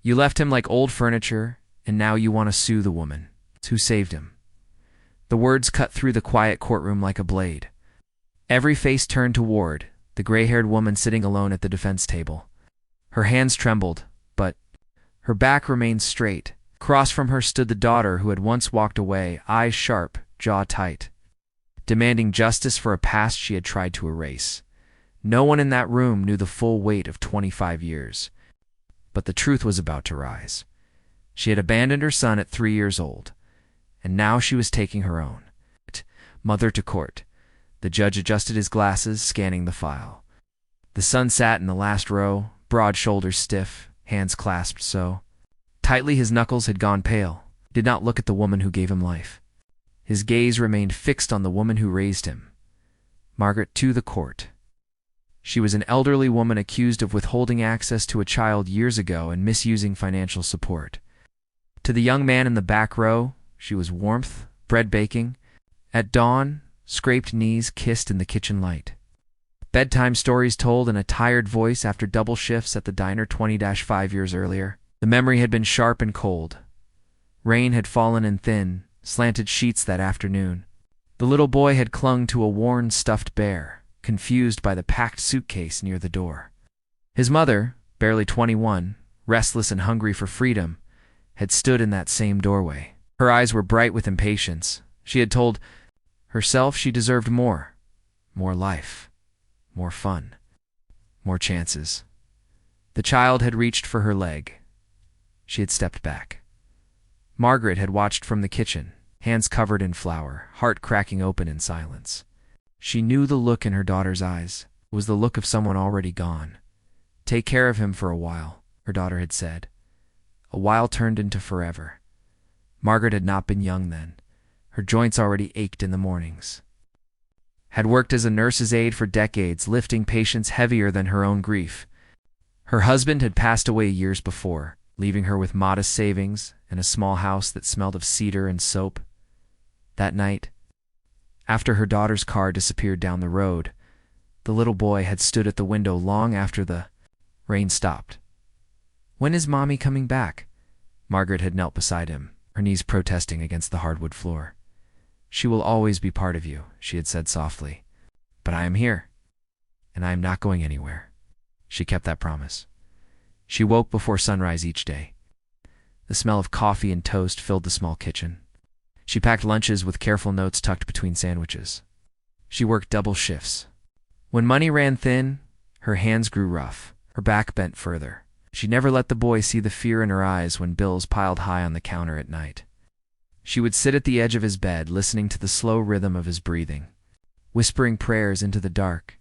You left him like old furniture, and now you want to sue the woman who saved him." The words cut through the quiet courtroom like a blade. Every face turned toward the gray-haired woman sitting alone at the defense table. Her hands trembled, but her back remained straight. Across from her stood the daughter who had once walked away, eyes sharp, jaw tight, demanding justice for a past she had tried to erase. No one in that room knew the full weight of 25 years. But the truth was about to rise. She had abandoned her son at 3 years old, and now she was taking her own mother to court. The judge adjusted his glasses, scanning the file. The son sat in the last row, broad shoulders stiff, hands clasped so tightly his knuckles had gone pale. He did not look at the woman who gave him life. His gaze remained fixed on the woman who raised him. Margaret to the court. She was an elderly woman accused of withholding access to a child years ago and misusing financial support. To the young man in the back row, she was warmth, bread baking. At dawn, scraped knees kissed in the kitchen light. Bedtime stories told in a tired voice after double shifts at the diner 20-5 years earlier. The memory had been sharp and cold. Rain had fallen in thin, slanted sheets that afternoon. The little boy had clung to a worn stuffed bear, confused by the packed suitcase near the door. His mother, barely 21, restless and hungry for freedom, had stood in that same doorway. Her eyes were bright with impatience. She had told herself she deserved more life, more fun, more chances. The child had reached for her leg. She had stepped back. Margaret had watched from the kitchen, hands covered in flour, heart cracking open in silence. She knew the look in her daughter's eyes. It was the look of someone already gone. "Take care of him for a while," her daughter had said. A while turned into forever. Margaret had not been young then. Her joints already ached in the mornings. Had worked as a nurse's aide for decades, lifting patients heavier than her own grief. Her husband had passed away years before, leaving her with modest savings and a small house that smelled of cedar and soap. That night, after her daughter's car disappeared down the road, the little boy had stood at the window long after the rain stopped. "When is Mommy coming back?" Margaret had knelt beside him, her knees protesting against the hardwood floor. "She will always be part of you," she had said softly. "But I am here, and I am not going anywhere." She kept that promise. She woke before sunrise each day. The smell of coffee and toast filled the small kitchen. She packed lunches with careful notes tucked between sandwiches. She worked double shifts. When money ran thin, her hands grew rough, her back bent further. She never let the boy see the fear in her eyes when bills piled high on the counter at night. She would sit at the edge of his bed, listening to the slow rhythm of his breathing, whispering prayers into the dark.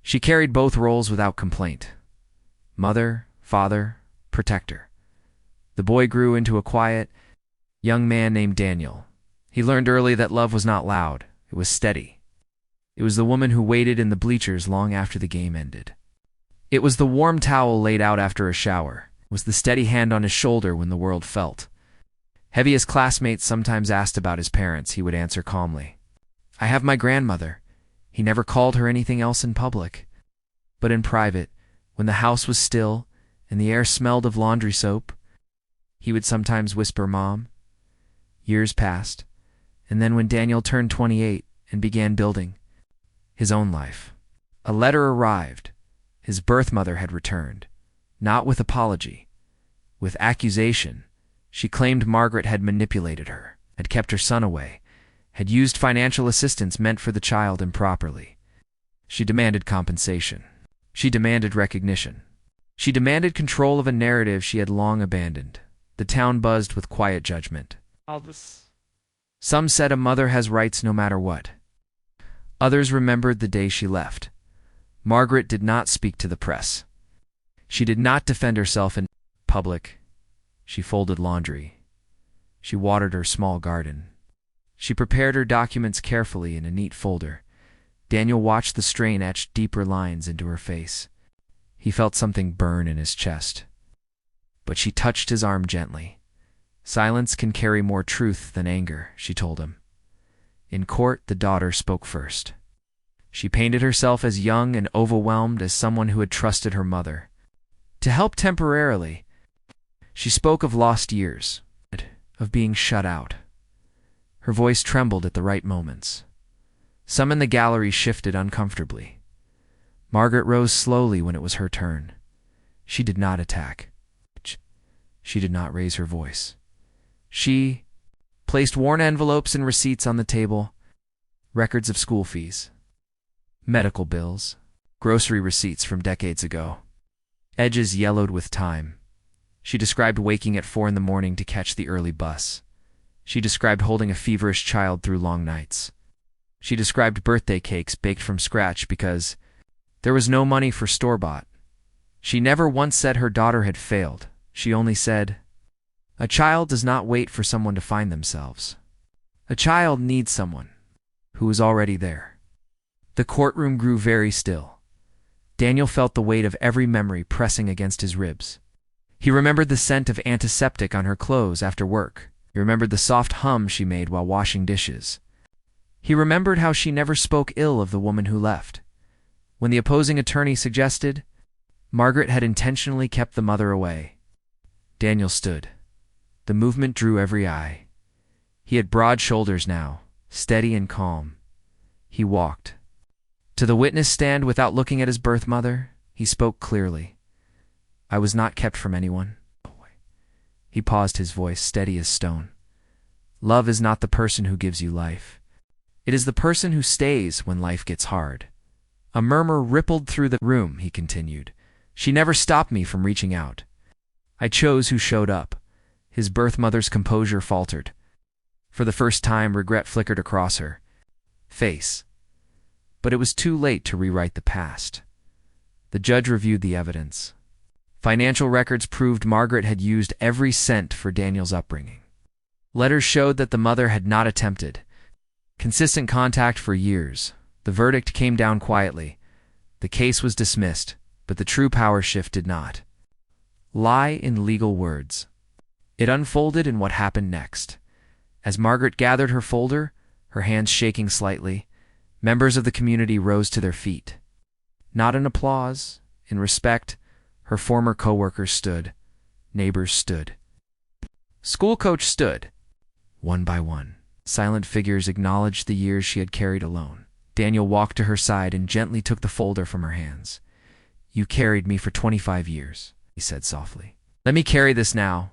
She carried both roles without complaint. Mother, father, protector. The boy grew into a quiet, young man named Daniel. He learned early that love was not loud, it was steady. It was the woman who waited in the bleachers long after the game ended. It was the warm towel laid out after a shower. It was the steady hand on his shoulder when the world felt. Heavy as classmates sometimes asked about his parents, he would answer calmly, "I have my grandmother." He never called her anything else in public. But in private, when the house was still and the air smelled of laundry soap, he would sometimes whisper, "Mom." Years passed, and then when Daniel turned 28 and began building his own life, a letter arrived. His birth mother had returned, not with apology, with accusation. She claimed Margaret had manipulated her, had kept her son away, had used financial assistance meant for the child improperly. She demanded compensation. She demanded recognition. She demanded control of a narrative she had long abandoned. The town buzzed with quiet judgment. Some said a mother has rights no matter what. Others remembered the day she left. Margaret did not speak to the press. She did not defend herself in public. She folded laundry. She watered her small garden. She prepared her documents carefully in a neat folder. Daniel watched the strain etch deeper lines into her face. He felt something burn in his chest. But she touched his arm gently. "Silence can carry more truth than anger," she told him. In court, the daughter spoke first. She painted herself as young and overwhelmed as someone who had trusted her mother. To help temporarily, She spoke of lost years, of being shut out. Her voice trembled at the right moments. Some in the gallery shifted uncomfortably. Margaret rose slowly when it was her turn. She did not attack. She did not raise her voice. She placed worn envelopes and receipts on the table, records of school fees, medical bills, grocery receipts from decades ago. Edges yellowed with time. She described waking at 4 a.m. to catch the early bus. She described holding a feverish child through long nights. She described birthday cakes baked from scratch because there was no money for store-bought. She never once said her daughter had failed. She only said, "A child does not wait for someone to find themselves. A child needs someone who is already there." The courtroom grew very still. Daniel felt the weight of every memory pressing against his ribs. He remembered the scent of antiseptic on her clothes after work. He remembered the soft hum she made while washing dishes. He remembered how she never spoke ill of the woman who left. When the opposing attorney suggested, Margaret had intentionally kept the mother away. Daniel stood. The movement drew every eye. He had broad shoulders now, steady and calm. He walked to the witness stand without looking at his birth mother. He spoke clearly. "I was not kept from anyone." He paused, his voice steady as stone. "Love is not the person who gives you life. It is the person who stays when life gets hard." A murmur rippled through the room, he continued. "She never stopped me from reaching out. I chose who showed up." His birth mother's composure faltered. For the first time, regret flickered across her face. But it was too late to rewrite the past. The judge reviewed the evidence. Financial records proved Margaret had used every cent for Daniel's upbringing. Letters showed that the mother had not attempted consistent contact for years. The verdict came down quietly. The case was dismissed, but the true power shift did not lie in legal words. It unfolded in what happened next. As Margaret gathered her folder, her hands shaking slightly, members of the community rose to their feet. Not in applause, in respect. Her former co-workers stood. Neighbors stood. School coach stood. One by one, silent figures acknowledged the years she had carried alone. Daniel walked to her side and gently took the folder from her hands. "You carried me for 25 years, he said softly. "Let me carry this now."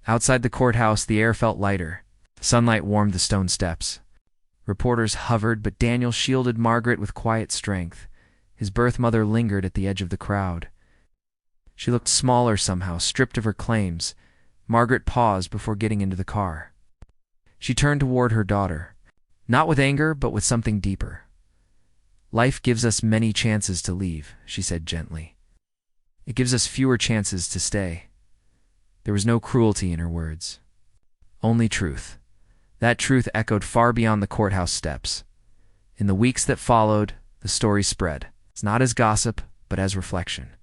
Outside the courthouse, the air felt lighter. Sunlight warmed the stone steps. Reporters hovered, but Daniel shielded Margaret with quiet strength. His birth mother lingered at the edge of the crowd. She looked smaller somehow, stripped of her claims. Margaret paused before getting into the car. She turned toward her daughter, not with anger, but with something deeper. "Life gives us many chances to leave," she said gently. "It gives us fewer chances to stay." There was no cruelty in her words, only truth. That truth echoed far beyond the courthouse steps. In the weeks that followed, the story spread, not as gossip, but as reflection.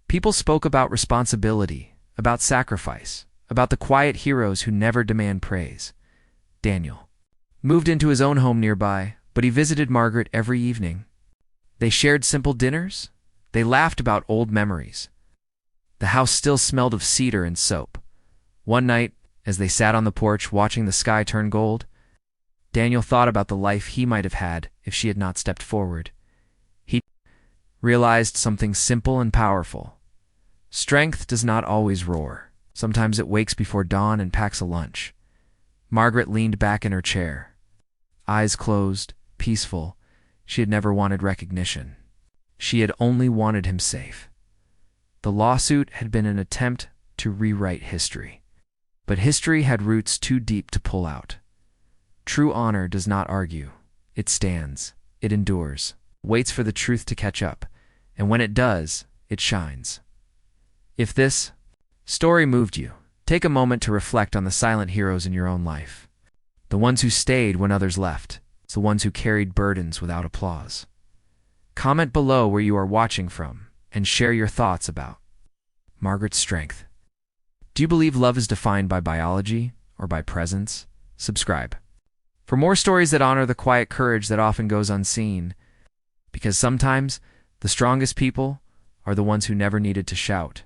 People spoke about responsibility, about sacrifice, about the quiet heroes who never demand praise. Daniel moved into his own home nearby, but he visited Margaret every evening. They shared simple dinners. They laughed about old memories. The house still smelled of cedar and soap. One night, as they sat on the porch watching the sky turn gold, Daniel thought about the life he might have had if she had not stepped forward. He realized something simple and powerful. Strength does not always roar. Sometimes it wakes before dawn and packs a lunch. Margaret leaned back in her chair. Eyes closed, peaceful. She had never wanted recognition. She had only wanted him safe. The lawsuit had been an attempt to rewrite history. But history had roots too deep to pull out. True honor does not argue. It stands. It endures. Waits for the truth to catch up. And when it does, it shines. If this story moved you, take a moment to reflect on the silent heroes in your own life. The ones who stayed when others left. The ones who carried burdens without applause. Comment below where you are watching from and share your thoughts about Margaret's strength. Do you believe love is defined by biology or by presence? Subscribe for more stories that honor the quiet courage that often goes unseen, because sometimes the strongest people are the ones who never needed to shout.